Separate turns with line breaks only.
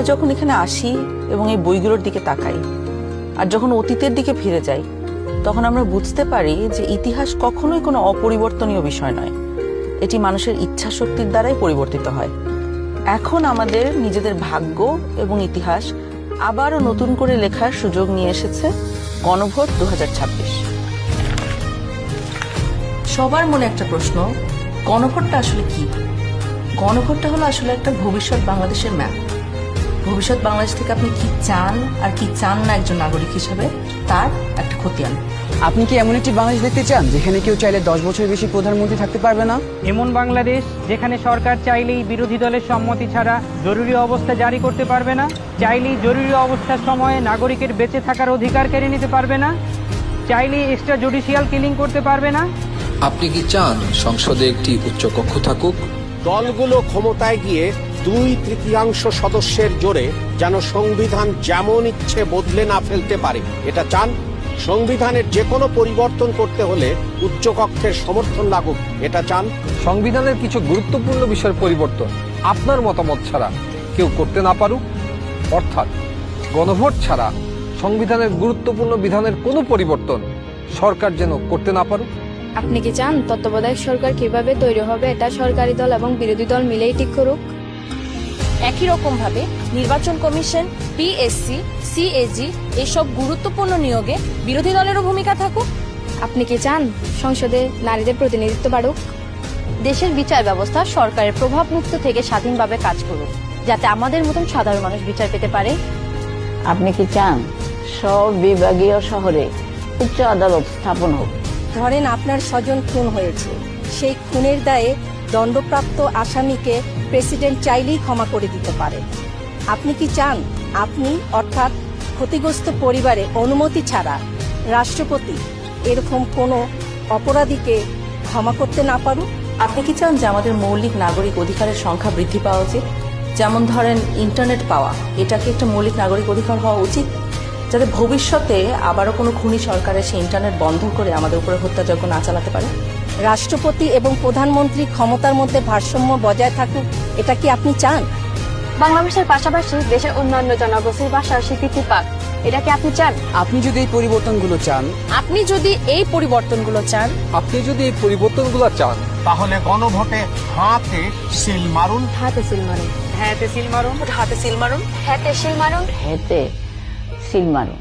আমরা যখন এখানে আসি এবং এই বইগুলোর দিকে তাকাই আর যখন অতীতের দিকে ফিরে যাই, তখন আমরা বুঝতে পারি যে ইতিহাস কখনোই কোনো অপরিবর্তনীয় বিষয় নয়, এটি মানুষের ইচ্ছা শক্তির দ্বারাই পরিবর্তিত হয়। এখন আমাদের নিজেদের ভাগ্য এবং ইতিহাস আবারও নতুন করে লেখার সুযোগ নিয়ে এসেছে গণভোট 2026। সবার মনে একটা প্রশ্ন, গণভোটটা আসলে কি? গণভোটটা হলো আসলে একটা ভবিষ্যৎ বাংলাদেশের ম্যাপ। ভবিষ্যৎ বাংলাদেশ থেকে আপনি কি চান আর কি চান না একজন নাগরিক হিসেবে, তার একটা খতিয়ান।
আপনি কি এমন একটি বাংলাদেশ দেখতে চান যেখানে কেউ চাইলে 10 বছর বেশি প্রধানমন্ত্রী থাকতে পারবে না?
এমন বাংলাদেশ যেখানে সরকার চাইলেই বিরোধী দলের সম্মতি ছাড়া জরুরি অবস্থা জারি করতে পারবে না, চাইলেই জরুরি অবস্থার সময়ে নাগরিকের বেঁচে থাকার অধিকার কেড়ে নিতে পারবে না, চাইলেই এক্সট্রা জুডিশিয়াল কিলিং করতে পারবে না?
আপনি কি চান সংসদে একটি উচ্চকক্ষ থাকুক?
দলগুলো ক্ষমতায় গিয়ে 2/3 সদস্যের জোরে যেন সংবিধান যেমন ইচ্ছে বদলে না ফেলতে পারে, এটা চান? সংবিধানের যে কোনো পরিবর্তন করতে হলে উচ্চকক্ষের সমর্থন লাগুক, এটা চান?
সংবিধানের কিছু গুরুত্বপূর্ণ বিষয়ের পরিবর্তন আপনার মতামত ছাড়া কেউ করতে না পারুক, অর্থাৎ গণভোট ছাড়া সংবিধানের গুরুত্বপূর্ণ বিধানের কোনো পরিবর্তন সরকার যেন করতে না পারুক।
আপনি কি চান তত্ত্বাবধায়ক সরকার কিভাবে তৈরি হবে এটা সরকারি দল এবং বিরোধী দল মিলেই ঠিক করুক?
একই রকম ভাবে নির্বাচন কমিশন, পিএসসি, সিএজি এসব গুরুত্বপূর্ণ নিয়োগে বিরোধী দলেরও ভূমিকা থাকুক?
আপনি কি চান সংসদে নারীদের প্রতিনিধিত্ব বাড়ুক?
দেশের বিচার ব্যবস্থা সরকারের প্রভাব মুক্ত থেকে স্বাধীনভাবে কাজ করুক, যাতে আমাদের মতন সাধারণ মানুষ বিচার পেতে পারে?
আপনি কি চান সব বিভাগীয় শহরে উচ্চ আদালত স্থাপন হোক?
ধরেন আপনার স্বজন খুন হয়েছে, সেই খুনের দায়ে দণ্ডপ্রাপ্ত আসামিকে প্রেসিডেন্ট চাইলেই ক্ষমা করে দিতে পারেন। আপনি কি চান আপনি অর্থাৎ ক্ষতিগ্রস্ত পরিবারে অনুমতি ছাড়া রাষ্ট্রপতি এরকম কোনো অপরাধীকে ক্ষমা করতে না পারুক?
আপনি কি চান যে আমাদের মৌলিক নাগরিক অধিকারের সংখ্যা বৃদ্ধি পাওয়া উচিত? যেমন ধরেন ইন্টারনেট পাওয়া, এটাকে একটা মৌলিক নাগরিক অধিকার হওয়া উচিত, যাতে ভবিষ্যতে আবারও কোনো খুনি সরকারের সেই ইন্টারনেট বন্ধ করে আমাদের উপরে হত্যাযজ্ঞ না চালাতে পারে।
রাষ্ট্রপতি এবং প্রধানমন্ত্রী ক্ষমতার মধ্যে ভারসাম্য বজায় থাকুক, এটা কি আপনি চান?
বাংলা ভাষার পাশাপাশি দেশের অন্যান্য জনগোষ্ঠীর ভাষার স্বীকৃতি পাক, এটা কি আপনি চান?
আপনি যদি এই পরিবর্তনগুলো চান,
আপনি যদি এই পরিবর্তনগুলো চান,
তাহলে গণভোটে হাতে সিল মারুন।
হাতে সিল মারুন।
হ্যাঁতে সিল মারুন, হাতে সিল মারুন, হাতে সিল মারুন,
হেতে সিল মারুন।